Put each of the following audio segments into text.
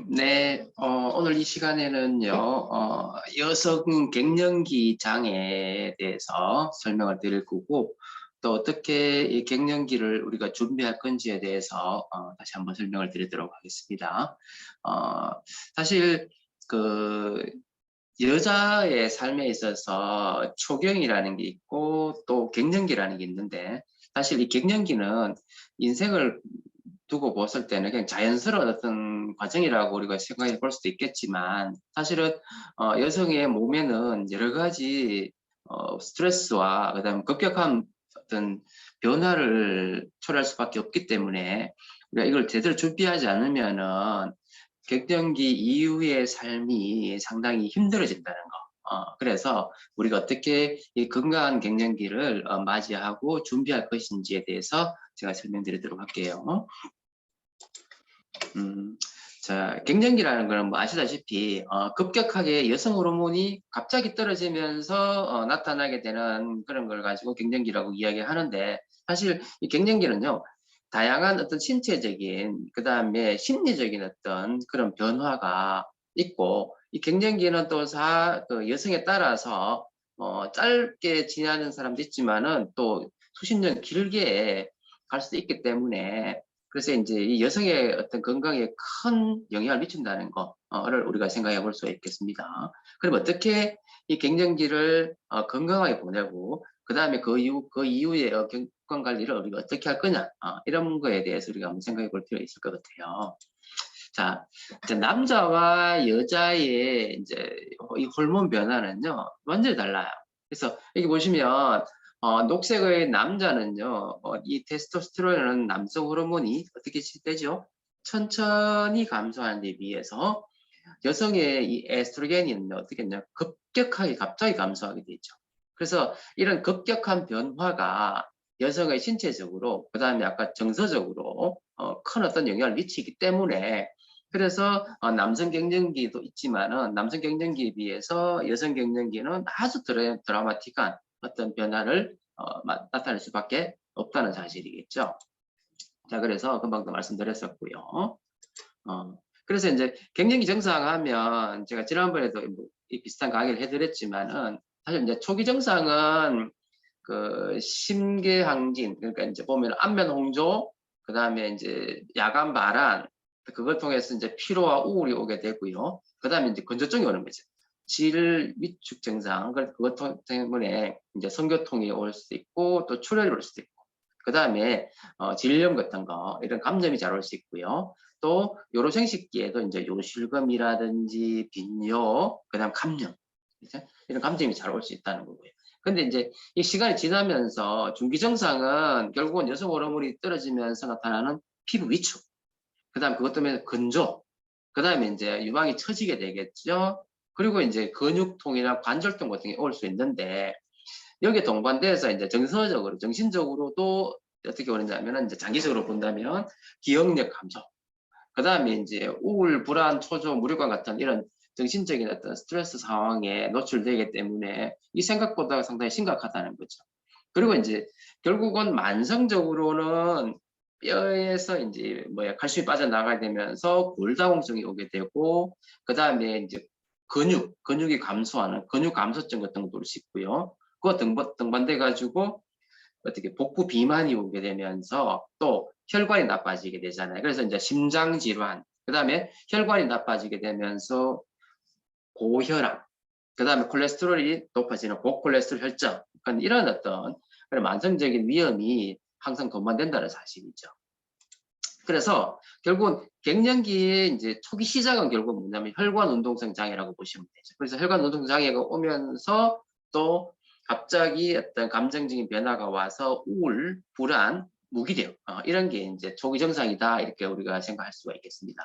네, 오늘 이 시간에는요, 여성 갱년기 장애에 대해서 설명을 드릴 거고, 또 어떻게 이 갱년기를 우리가 준비할 건지에 대해서 다시 한번 설명을 드리도록 하겠습니다. 어, 사실 그 여자의 삶에 있어서 초경이라는 게 있고 또 갱년기라는 게 있는데, 사실 이 갱년기는 인생을 두고 봤을 때는 그냥 자연스러운 어떤 과정이라고 우리가 생각해 볼 수도 있겠지만, 사실은 여성의 몸에는 여러 가지 스트레스와 그다음 급격한 어떤 변화를 초래할 수밖에 없기 때문에 우리가 이걸 제대로 준비하지 않으면은 갱년기 이후의 삶이 상당히 힘들어진다는 거. 그래서 우리가 어떻게 이 건강한 갱년기를 맞이하고 준비할 것인지에 대해서 제가 설명드리도록 할게요. 자, 갱년기라는 거는 뭐 아시다시피 급격하게 여성 호르몬이 갑자기 떨어지면서 나타나게 되는 그런 걸 가지고 갱년기라고 이야기하는데, 사실 이 갱년기는요, 다양한 어떤 신체적인 그 다음에 심리적인 어떤 그런 변화가 있고, 이 갱년기는 또 그 여성에 따라서 짧게 지나는 사람도 있지만은 또 수십 년 길게 갈 수도 있기 때문에, 그래서 이제 이 여성의 어떤 건강에 큰 영향을 미친다는 거를 우리가 생각해 볼 수가 있겠습니다. 그럼 어떻게 이 갱년기를 건강하게 보내고, 그 다음에 그 이후에 건강 관리를 우리가 어떻게 할 거냐, 이런 거에 대해서 우리가 한번 생각해 볼 필요가 있을 것 같아요. 자, 이제 남자와 여자의 이제 이 호르몬 변화는요, 완전히 달라요. 그래서 여기 보시면 녹색의 남자는요, 이 테스토스테론이라는 남성 호르몬이 어떻게 되죠? 천천히 감소하는 데 비해서 여성의 이 에스트로겐이 어떻게 했냐? 급격하게 갑자기 감소하게 되죠. 그래서 이런 급격한 변화가 여성의 신체적으로, 그 다음에 아까 정서적으로 큰 어떤 영향을 미치기 때문에, 그래서 남성 갱년기도 있지만은 남성 갱년기에 비해서 여성 갱년기는 아주 드라마틱한 어떤 변화를 나타낼 수밖에 없다는 사실이겠죠. 자, 그래서 금방도 말씀드렸었고요. 그래서 이제 갱년기 증상하면 제가 지난번에도 뭐 비슷한 강의를 해드렸지만은, 사실 이제 초기 증상은 그 심계항진, 그러니까 이제 보면 안면 홍조, 그 다음에 이제 야간 발한, 그걸 통해서 이제 피로와 우울이 오게 되고요. 그 다음에 이제 건조증이 오는 거죠. 질 위축 증상, 그것 때문에 이제 성교통이 올 수도 있고 또 출혈이 올 수도 있고, 그 다음에 질염 같은 거, 이런 감염이 잘 올 수 있고요. 또 요로생식기에도 이제 요실금이라든지 빈뇨, 그다음 감염, 그렇죠? 이런 감염이 잘 올 수 있다는 거고요. 근데 이제 이 시간이 지나면서 중기 증상은 결국은 여성 호르몬이 떨어지면서 나타나는 피부 위축, 그다음 그것 때문에 건조, 그다음에 이제 유방이 처지게 되겠죠. 그리고 이제 근육통이나 관절통 같은 게 올 수 있는데, 여기에 동반돼서 이제 정서적으로, 정신적으로도 어떻게 오느냐면, 이제 장기적으로 본다면 기억력 감소, 그 다음에 이제 우울, 불안, 초조, 무력감 같은 이런 정신적인 어떤 스트레스 상황에 노출되기 때문에 이 생각보다 상당히 심각하다는 거죠. 그리고 이제 결국은 만성적으로는 뼈에서 이제 칼슘이 빠져나가게 되면서 골다공증이 오게 되고, 그 다음에 이제 근육이 감소하는 근육 감소증 같은 것도 올 수 있고요. 그거 등반돼 가지고 어떻게 복부 비만이 오게 되면서 또 혈관이 나빠지게 되잖아요. 그래서 이제 심장 질환, 그 다음에 혈관이 나빠지게 되면서 고혈압, 그 다음에 콜레스테롤이 높아지는 고콜레스테롤 혈증, 이런 어떤 그런 만성적인 위험이 항상 동반된다는 사실이죠. 그래서 결국은 갱년기의 이제 초기 시작은 결국 뭐냐면 혈관 운동성 장애라고 보시면 되죠. 그래서 혈관 운동 장애가 오면서 또 갑자기 어떤 감정적인 변화가 와서 우울, 불안, 무기력, 이런 게 이제 초기 증상이다, 이렇게 우리가 생각할 수가 있겠습니다.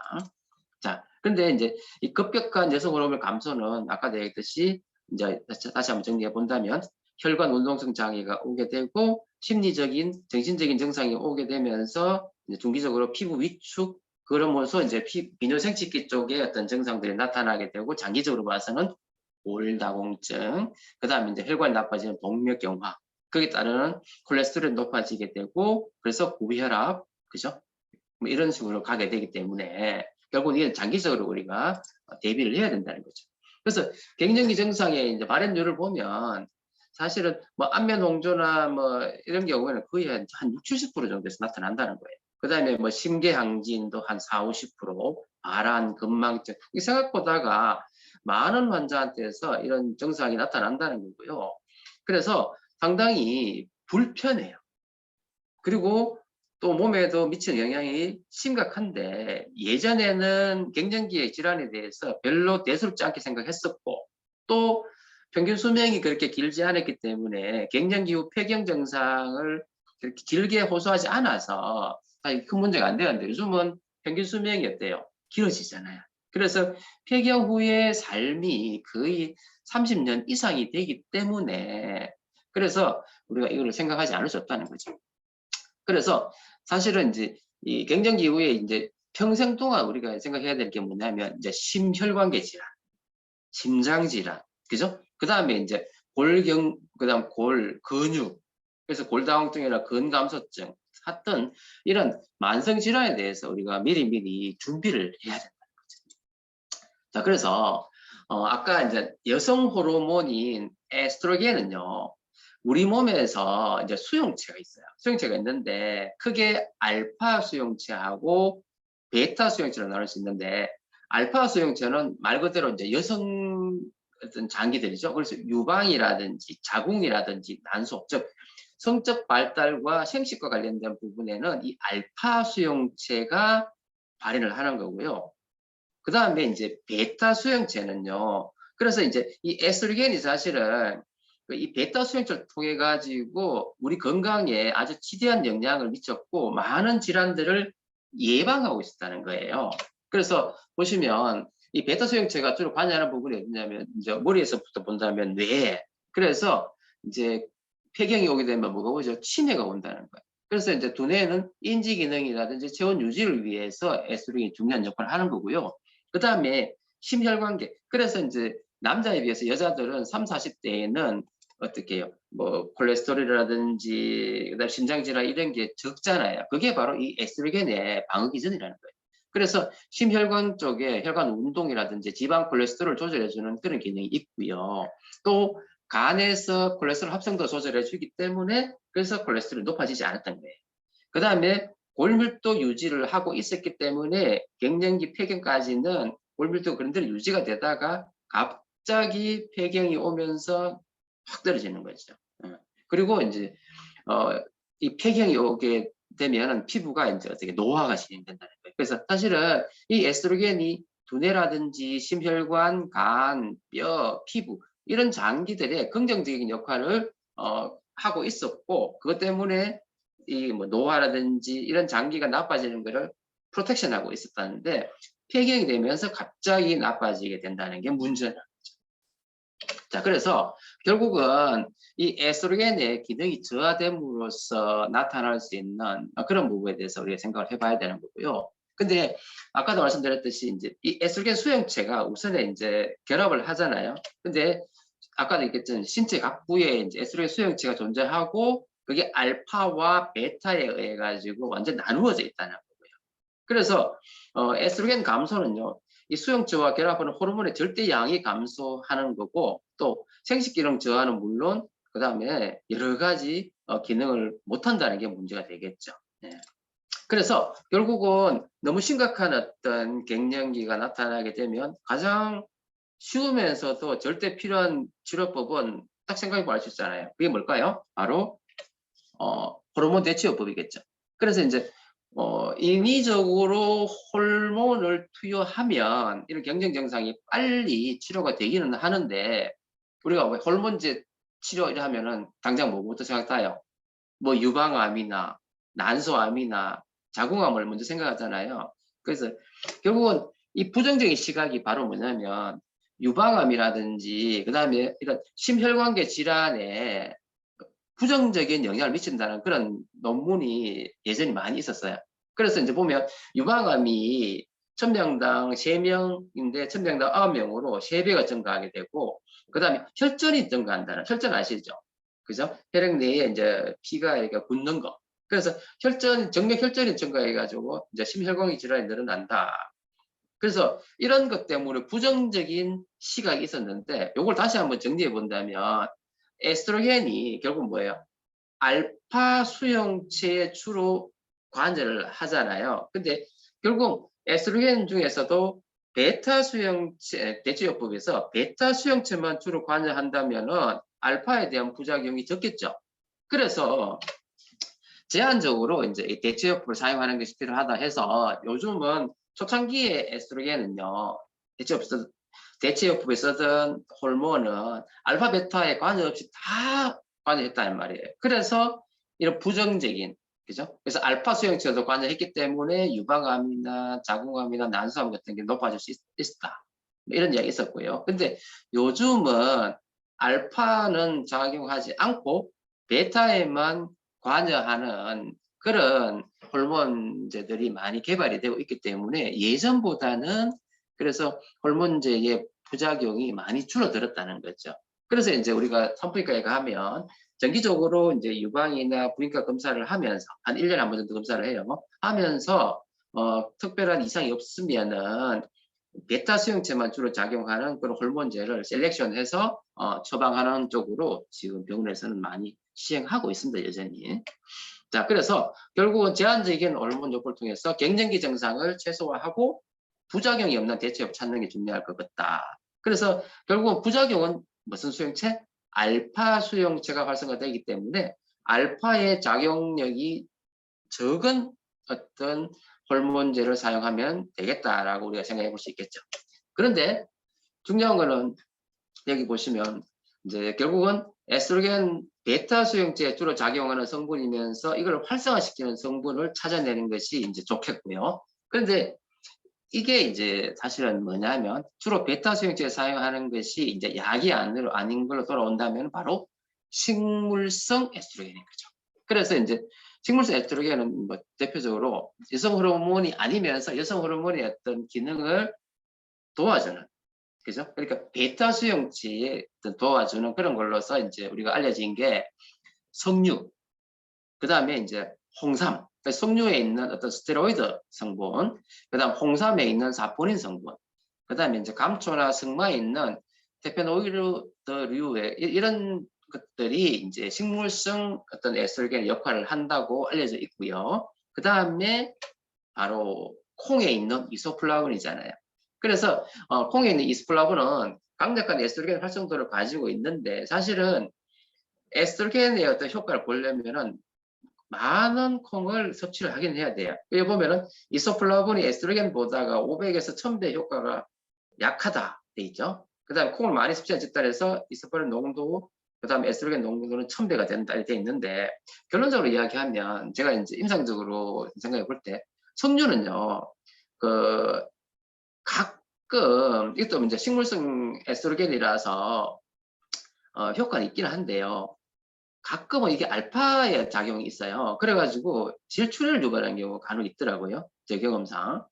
자, 근데 이제 이 급격한 여성 호르몬 감소는 아까 얘기했듯이 이제 다시 한번 정리해 본다면 혈관 운동성 장애가 오게 되고 심리적인, 정신적인 증상이 오게 되면서 이제 중기적으로 피부 위축, 그러면서 이제 비뇨생殖기 쪽에 어떤 증상들이 나타나게 되고, 장기적으로 봐서는 골다공증, 그 다음에 이제 혈관이 나빠지는 동맥경화, 거기에 따르는 콜레스테롤이 높아지게 되고, 그래서 고혈압, 그죠? 뭐 이런 식으로 가게 되기 때문에 결국은 이건 장기적으로 우리가 대비를 해야 된다는 거죠. 그래서 갱년기 증상의 이제 발현율을 보면 사실은 뭐 안면 홍조나 뭐 이런 경우에는 거의 한 60, 70% 정도에서 나타난다는 거예요. 그 다음에 뭐 심계항진도 한 4, 50%, 발한, 근망증, 이 생각보다가 많은 환자한테서 이런 증상이 나타난다는 거고요. 그래서 상당히 불편해요. 그리고 또 몸에도 미치는 영향이 심각한데, 예전에는 갱년기의 질환에 대해서 별로 대수롭지 않게 생각했었고, 또 평균 수명이 그렇게 길지 않았기 때문에 갱년기 후 폐경 증상을 그렇게 길게 호소하지 않아서 사실 큰 문제가 안 되는데, 요즘은 평균 수명이 어때요? 길어지잖아요. 그래서 폐경 후의 삶이 거의 30년 이상이 되기 때문에, 그래서 우리가 이걸 생각하지 않을 수 없다는 거죠. 그래서 사실은 이제 이 갱년기 이후에 이제 평생 동안 우리가 생각해야 될 게 뭐냐면, 이제 심혈관계 질환, 심장 질환, 그죠? 그 다음에 이제 그다음 근육, 그래서 골다공증이나 근감소증, 하여튼 이런 만성 질환에 대해서 우리가 미리미리 준비를 해야 된다는 거죠. 자, 그래서 아까 이제 여성 호르몬인 에스트로겐은요, 우리 몸에서 이제 수용체가 있어요. 수용체가 있는데 크게 알파 수용체하고 베타 수용체로 나눌 수 있는데, 알파 수용체는 말 그대로 이제 여성 어떤 장기들이죠. 그래서 유방이라든지 자궁이라든지 난소, 즉 성적 발달과 생식과 관련된 부분에는 이 알파 수용체가 발현을 하는 거고요. 그 다음에 이제 베타 수용체는요. 그래서 이제 이 에스트로겐이 사실은 이 베타 수용체를 통해 가지고 우리 건강에 아주 지대한 영향을 미쳤고 많은 질환들을 예방하고 있었다는 거예요. 그래서 보시면 이 베타 수용체가 주로 관여하는 부분이 어디냐면, 이제 머리에서부터 본다면 뇌. 그래서 이제 폐경이 오게 되면 뭐가 오죠? 치매가 온다는 거예요. 그래서 이제 두뇌는 인지 기능이라든지 체온 유지를 위해서 에스트로겐이 중요한 역할을 하는 거고요. 그 다음에 심혈관계. 그래서 이제 남자에 비해서 여자들은 3, 40대에는 어떻게 해요? 뭐 콜레스테롤이라든지 그다음 심장질환 이런 게 적잖아요. 그게 바로 이 에스트로겐의 방어 기전이라는 거예요. 그래서 심혈관 쪽에 혈관 운동이라든지 지방 콜레스테롤을 조절해주는 그런 기능이 있고요. 또 간에서 콜레스테롤 합성도 조절해주기 때문에 그래서 콜레스테롤이 높아지지 않았던 거예요. 그 다음에 골밀도 유지를 하고 있었기 때문에 갱년기 폐경까지는 골밀도 그런 대로 유지가 되다가 갑자기 폐경이 오면서 확 떨어지는 거죠. 그리고 이제 이 폐경이 오게 되면 피부가 이제 어떻게 노화가 진행된다는 거예요. 그래서 사실은 이 에스트로겐이 두뇌라든지 심혈관, 간, 뼈, 피부 이런 장기들의 긍정적인 역할을 하고 있었고, 그것 때문에 이 뭐 노화라든지 이런 장기가 나빠지는 것을 프로텍션하고 있었다는데, 폐경이 되면서 갑자기 나빠지게 된다는 게 문제다. 자, 그래서 결국은 이 에스트로겐의 기능이 저하됨으로써 나타날 수 있는 그런 부분에 대해서 우리가 생각을 해봐야 되는 거고요. 근데 아까도 말씀드렸듯이 이제 이 에스트로겐 수용체가 우선에 이제 결합을 하잖아요. 근데 아까도 얘기했던 신체 각 부위에 이제 에스트로겐 수용체가 존재하고 그게 알파와 베타에 의해 가지고 완전 나누어져 있다는 거고요. 그래서 에스트로겐 감소는요, 이 수용체와 결합하는 호르몬의 절대 양이 감소하는 거고, 또 생식기능 저하는 물론 그 다음에 여러 가지 기능을 못한다는 게 문제가 되겠죠. 네. 그래서 결국은 너무 심각한 어떤 갱년기가 나타나게 되면 가장 쉬우면서도 절대 필요한 치료법은 딱 생각해 볼 수 있잖아요. 그게 뭘까요? 바로 호르몬 대치요법이겠죠. 그래서 이제 인위적으로 호르몬을 투여하면 이런 경증 증상이 빨리 치료가 되기는 하는데, 우리가 왜 호르몬제 치료 하면은 당장 뭐부터 생각나요? 뭐 유방암이나 난소암이나 자궁암을 먼저 생각하잖아요. 그래서 결국은 이 부정적인 시각이 바로 뭐냐면, 유방암이라든지 그다음에 이런 심혈관계 질환에 부정적인 영향을 미친다는 그런 논문이 예전에 많이 있었어요. 그래서 이제 보면 유방암이 1000명당 3명인데 1000명당 9명으로 3배가 증가하게 되고, 그 다음에 혈전이 증가한다는, 혈전 아시죠? 그죠? 혈액 내에 이제 피가 이렇게 굳는 거. 그래서 정맥 혈전이 증가해가지고 이제 심혈관계 질환이 늘어난다. 그래서 이런 것 때문에 부정적인 시각이 있었는데 이걸 다시 한번 정리해 본다면 에스트로겐이 결국 뭐예요? 알파 수용체에 주로 관여를 하잖아요. 근데 결국 에스트로겐 중에서도 베타 수용체, 대체요법에서 베타 수용체만 주로 관여한다면은 알파에 대한 부작용이 적겠죠. 그래서 제한적으로 이제 대체요법을 사용하는 것이 필요하다 해서 요즘은 초창기에 에스트로겐은요, 대체요법에 쓰던 호르몬은 알파, 베타에 관여없이 다 관여했다는 말이에요. 그래서 이런 부정적인, 그죠? 그래서 알파 수용체도 관여했기 때문에 유방암이나 자궁암이나 난소암 같은 게 높아질 수 있다. 이런 이야기 있었고요. 근데 요즘은 알파는 작용하지 않고 베타에만 관여하는 그런 호르몬제들이 많이 개발이 되고 있기 때문에 예전보다는 그래서 호르몬제의 부작용이 많이 줄어들었다는 거죠. 그래서 이제 우리가 산부인과에 가면 정기적으로 이제 유방이나 부인과 검사를 하면서 한 1년에 한 번 정도 검사를 해요. 하면서 특별한 이상이 없으면은 베타 수용체만 주로 작용하는 그런 호르몬제를 셀렉션해서 처방하는 쪽으로 지금 병원에서는 많이 시행하고 있습니다, 여전히. 자, 그래서 결국은 제한적인 호르몬 요법을 통해서 갱년기 증상을 최소화하고 부작용이 없는 대체법 찾는 게 중요할 것 같다. 그래서 결국은 부작용은 무슨 수용체? 알파 수용체가 활성화되기 때문에 알파의 작용력이 적은 어떤 호르몬제를 사용하면 되겠다라고 우리가 생각해 볼 수 있겠죠. 그런데 중요한 거는 여기 보시면 이제 결국은 에스트로겐 베타 수용체에 주로 작용하는 성분이면서 이걸 활성화시키는 성분을 찾아내는 것이 이제 좋겠고요. 그런데 이게 이제 사실은 뭐냐면 주로 베타 수용체에 사용하는 것이 이제 약이 아닌 걸로 돌아온다면 바로 식물성 에스트로겐인 거죠. 그래서 이제 식물성 에스트로겐은 뭐 대표적으로 여성 호르몬이 아니면서 여성 호르몬의 어떤 기능을 도와주는, 그죠? 그러니까 베타 수용체에 도와주는 그런 걸로서 이제 우리가 알려진 게 석류, 그 다음에 이제 홍삼, 그러니까 석류에 있는 어떤 스테로이드 성분, 그 다음 홍삼에 있는 사포닌 성분, 그 다음에 이제 감초나 승마에 있는 테페노이드류의 이런 것들이 이제 식물성 어떤 에스트로겐의 역할을 한다고 알려져 있고요. 그 다음에 바로 콩에 있는 이소플라본이잖아요. 그래서 콩에 있는 이소플라본은 강력한 에스트로겐 활성도를 가지고 있는데 사실은 에스트로겐의 어떤 효과를 보려면은 많은 콩을 섭취를 하긴 해야 돼요. 여기 보면은 이소플라본이 에스트로겐보다가 500에서 1000배 효과가 약하다 돼 있죠. 그 다음에 콩을 많이 섭취한 집단에서 이소플라본 농도, 그 다음에 에스트로겐 농도는 1000배가 된다 이렇게 돼 있는데 결론적으로 이야기하면 제가 이제 임상적으로 생각해 볼 때 석류는요, 그 가끔 이것도 이제 식물성 에스트로겐이라서 효과는 있기는 한데요. 가끔은 이게 알파의 작용이 있어요. 그래가지고 질출혈을 유발하는 경우가 간혹 있더라고요. 제 경험상.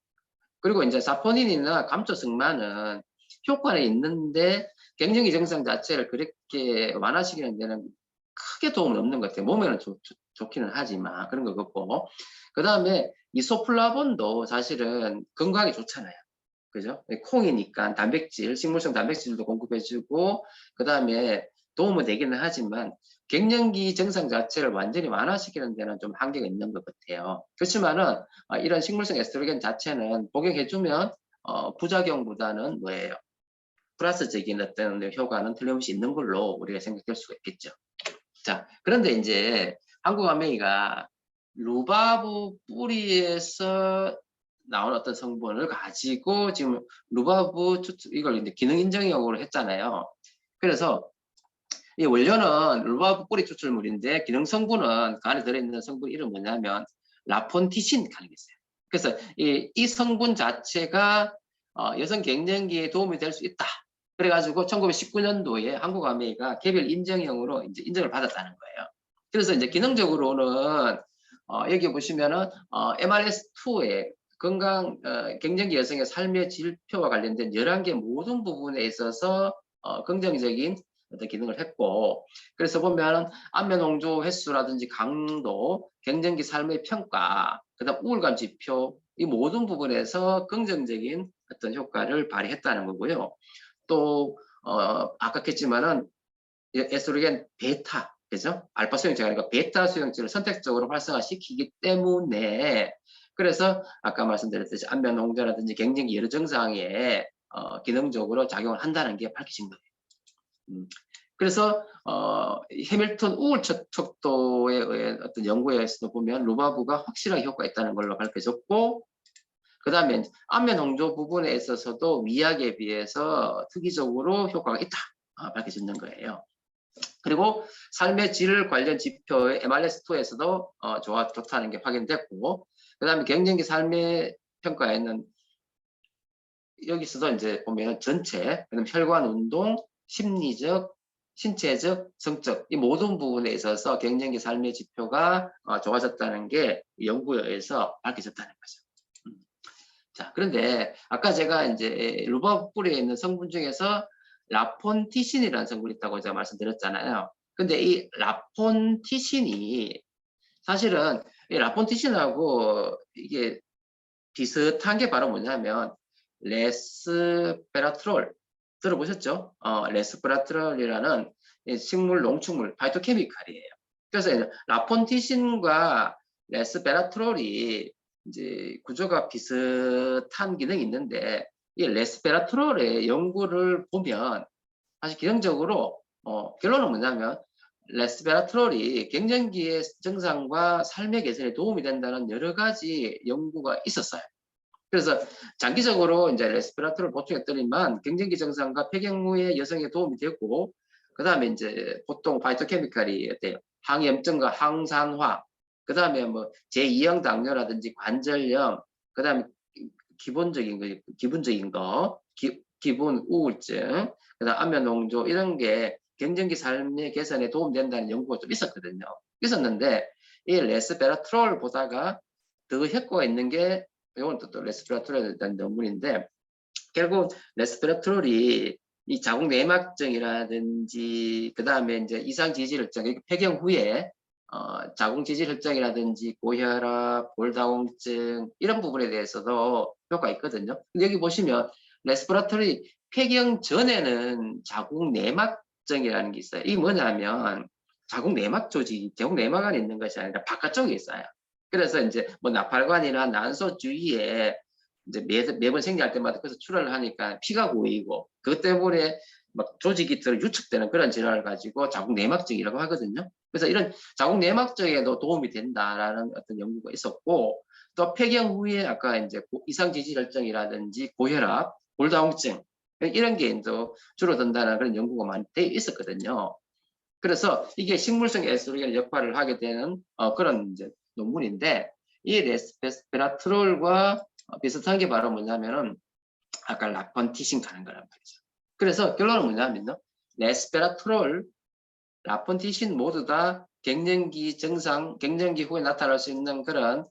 그리고 이제 사포닌이나 감초승마는 효과는 있는데 갱년기 증상 자체를 그렇게 완화시키는 데는 크게 도움은 없는 것 같아요. 몸에는 좋기는 하지만 그런 거 같고. 그 다음에 이소플라본도 사실은 건강에 좋잖아요. 그죠? 콩이니까 단백질, 식물성 단백질도 공급해주고, 그 다음에 도움은 되기는 하지만, 갱년기 증상 자체를 완전히 완화시키는 데는 좀 한계가 있는 것 같아요. 그렇지만은, 이런 식물성 에스트로겐 자체는 복용해주면, 부작용보다는 뭐예요? 플러스적인 어떤 효과는 틀림없이 있는 걸로 우리가 생각할 수가 있겠죠. 자, 그런데 이제 한국암웨이가 루바브 뿌리에서 나온 어떤 성분을 가지고 지금 루바브 이걸 이제 기능 인정용으로 했잖아요. 그래서 이 원료는 루바브 뿌리 추출물인데 기능 성분은 그 안에 들어있는 성분 이름 뭐냐면 라폰티신 가는 게 있어요. 그래서 이 성분 자체가 여성 갱년기에 도움이 될 수 있다. 그래가지고 1919년도에 한국암웨이가 개별 인정형으로 이제 인정을 받았다는 거예요. 그래서 이제 기능적으로는 여기 보시면은 MRS2에 건강 갱년기 여성의 삶의 질표와 관련된 11개 모든 부분에 있어서 긍정적인 어떤 기능을 했고, 그래서 보면 안면홍조 횟수라든지 강도, 갱년기 삶의 평가, 그다음 우울감 지표 이 모든 부분에서 긍정적인 어떤 효과를 발휘했다는 거고요. 또 아까 했지만은 에스트로겐 베타, 그죠? 알파 수용체가 아니라 베타 수용체를 선택적으로 활성화시키기 때문에, 그래서 아까 말씀드렸듯이 안면 홍조라든지 갱년기 여러 증상에 기능적으로 작용을 한다는 게 밝혀진 거예요. 그래서 해밀턴 우울적 척도에 의한 어떤 연구에서 보면 루바브가 확실하게 효과가 있다는 걸로 밝혀졌고, 그 다음에 안면 홍조 부분에 있어서도 위약에 비해서 특이적으로 효과가 있다 밝혀지는 거예요. 그리고 삶의 질 관련 지표의 MRS2에서도 좋다는 게 확인됐고, 그 다음에 갱년기 삶의 평가에는 여기서도 이제 보면 전체, 그다음 혈관 운동, 심리적, 신체적, 성적 이 모든 부분에 있어서 갱년기 삶의 지표가 좋아졌다는 게 연구에서 밝혀졌다는 거죠. 자, 그런데 아까 제가 이제 루바브 뿌리에 있는 성분 중에서 라폰티신이라는 성분이 있다고 제가 말씀드렸잖아요. 근데 이 라폰티신이 사실은 이 라폰티신하고 이게 비슷한 게 바로 뭐냐면 레스베라트롤 들어보셨죠? 레스베라트롤이라는 식물 농축물 파이토케미칼이에요. 그래서 라폰티신과 레스베라트롤이 이제 구조가 비슷한 기능이 있는데, 이 레스베라트롤의 연구를 보면 사실 기능적으로 결론은 뭐냐면 레스베라트롤이 갱년기의 증상과 삶의 개선에 도움이 된다는 여러 가지 연구가 있었어요. 그래서 장기적으로 이제 레스피라토를 보충했더니만 갱년기 증상과 폐경 후에 여성에 도움이 되고, 그 다음에 이제 보통 파이토케미칼이 어때요? 항염증과 항산화, 그 다음에 뭐 제2형 당뇨라든지 관절염, 그 다음에 기본적인 거, 기본 우울증, 그 다음 안면 홍조 이런 게 갱년기 삶의 개선에 도움된다는 연구가 좀 있었는데 이 레스베라트롤 보다가 더 효과가 있는 게, 이건 또 레스피라트롤에 대한 논문인데, 결국 레스피라트롤이 이 자궁 내막증이라든지 그 다음에 이제 이상 지질혈증, 폐경 후에 자궁 지질혈증이라든지 고혈압, 골다공증 이런 부분에 대해서도 효과가 있거든요. 근데 여기 보시면 레스피라트롤이 폐경 전에는 자궁 내막증이라는 게 있어요. 이게 뭐냐면 자궁 내막 조직이 자궁 내막 안에 있는 것이 아니라 바깥쪽에 있어요. 그래서 이제 뭐 나팔관이나 난소 주위에 이제 매번 생리할 때마다 그래서 출혈을 하니까 피가 고이고, 그것 때문에 막 조직이 유축되는 그런 질환을 가지고 자궁 내막증이라고 하거든요. 그래서 이런 자궁 내막증에도 도움이 된다라는 어떤 연구가 있었고, 또 폐경 후에 아까 이제 이상지질혈증이라든지 고혈압, 골다공증 이런 게 이제 줄어든다는 그런 연구가 많이 돼 있었거든요. 그래서 이게 식물성 에스트로겐의 역할을 하게 되는 그런 이제 논문인데, 이 레스베라트롤과 비슷한 게 바로 뭐냐면은 아까 라폰티신 가는 거란 말이죠. 그래서 결론은 뭐냐면요, 레스베라트롤, 라폰티신 모두 다 갱년기 증상, 갱년기 후에 나타날 수 있는 그런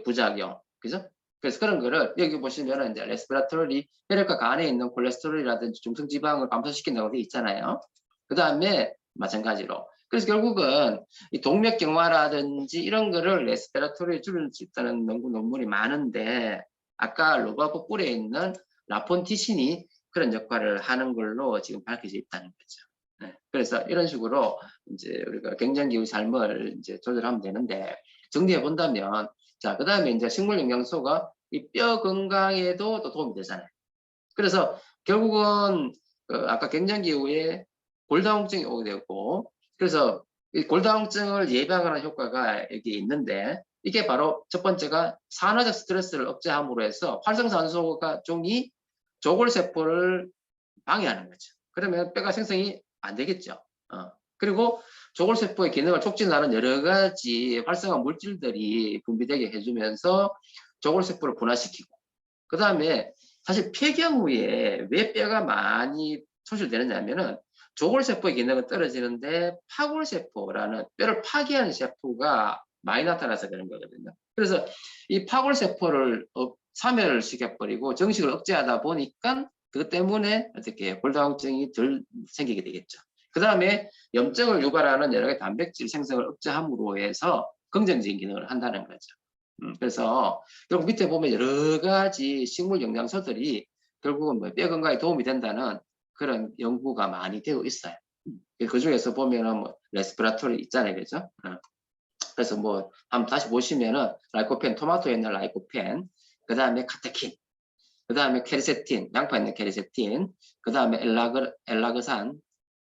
부작용, 그죠? 그래서 그런 거를 여기 보시면은 이제 레스베라트롤이 혈액과 간에 있는 콜레스테롤이라든지 중성 지방을 감소시킨다고 되어 있잖아요. 그 다음에 마찬가지로, 그래서 결국은 이 동맥경화라든지 이런 거를 레스피라토리에 줄일 수 있다는 논문이 많은데, 아까 루바브 뿔에 있는 라폰티신이 그런 역할을 하는 걸로 지금 밝혀져 있다는 거죠. 네. 그래서 이런 식으로 이제 우리가 갱년기 삶을 이제 조절하면 되는데, 정리해 본다면, 자, 그 다음에 이제 식물 영양소가 이 뼈 건강에도 또 도움이 되잖아요. 그래서 결국은 아까 갱년기 이후에 골다공증이 오게 되고, 그래서 이 골다공증을 예방하는 효과가 여기 있는데, 이게 바로 첫 번째가 산화적 스트레스를 억제함으로 해서 활성산소가 종이 조골세포를 방해하는 거죠. 그러면 뼈가 생성이 안 되겠죠. 그리고 조골세포의 기능을 촉진하는 여러 가지 활성화 물질들이 분비되게 해주면서 조골세포를 분화시키고, 그 다음에 사실 폐경 후에 왜 뼈가 많이 손실되느냐 하면은 조골세포의 기능은 떨어지는데 파골세포라는 뼈를 파괴하는 세포가 많이 나타나서 그런 거거든요. 그래서 이 파골세포를 사멸을 시켜버리고 정식을 억제하다 보니까 그것 때문에 어떻게 골다공증이 덜 생기게 되겠죠. 그 다음에 염증을 유발하는 여러 가지 단백질 생성을 억제함으로 해서 긍정적인 기능을 한다는 거죠. 그래서 결국 밑에 보면 여러 가지 식물 영양소들이 결국은 뭐 뼈 건강에 도움이 된다는 그런 연구가 많이 되어 있어요. 그 중에서 보면은 뭐 레스피라토리 있잖아요, 그죠? 그래서 뭐 한번 다시 보시면은 라이코펜, 토마토에 있는 라이코펜, 그 다음에 카테킨, 그 다음에 케르세틴, 양파에 있는 케르세틴, 그 다음에 엘라그산,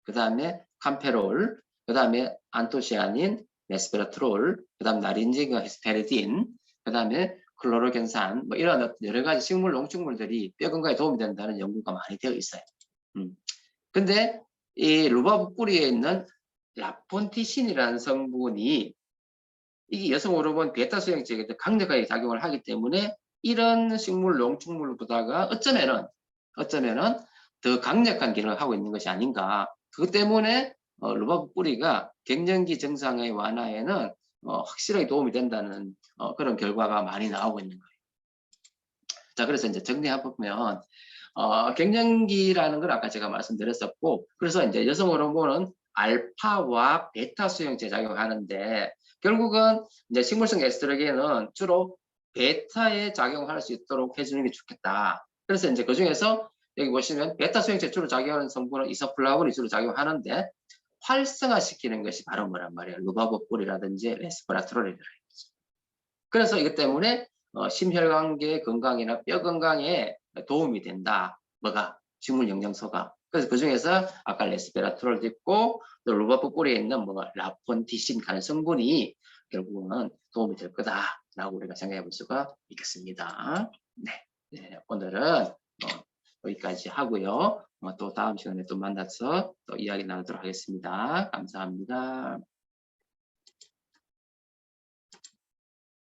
그 다음에 캄페롤, 그 다음에 안토시아닌, 레스베라트롤, 그 다음 나린지가 헤스페리딘, 그 다음에 클로로겐산, 뭐 이런 여러 가지 식물, 농축물들이 뼈 건강에 도움이 된다는 연구가 많이 되어 있어요. 근데 이 루바브 뿌리에 있는 라폰티신이라는 성분이 이게 여성 호르몬 베타 수용체에 강력하게 작용을 하기 때문에 이런 식물, 농축물보다가 어쩌면은 더 강력한 기능을 하고 있는 것이 아닌가. 그것 때문에 루바브 뿌리가 갱년기 증상의 완화에는 확실하게 도움이 된다는 그런 결과가 많이 나오고 있는 거예요. 자, 그래서 이제 정리해보면 갱년기라는 걸 아까 제가 말씀드렸었고, 그래서 이제 여성 호르몬은 알파와 베타 수용체 작용하는데 결국은 이제 식물성 에스트로겐은 주로 베타에 작용할 수 있도록 해주는 게 좋겠다. 그래서 이제 그 중에서 여기 보시면 베타 수용체 주로 작용하는 성분은 이소플라본이 주로 작용하는데 활성화시키는 것이 바로 뭐란 말이에요. 루바브 뿔이라든지 레스베라트롤이라는 거죠. 그래서 이것 때문에 심혈관계 건강이나 뼈 건강에 도움이 된다. 뭐가? 식물 영양소가. 그래서 그 중에서 아까 레스베라트롤도 있고 또 루바브 뿔에 있는 뭐가 라폰티신 가는 성분이 결국은 도움이 될 거다라고 우리가 생각해 볼 수가 있겠습니다. 네, 네 오늘은 여기까지 하고요. 또 다음 시간에 또 만나서 또 이야기 나누도록 하겠습니다. 감사합니다.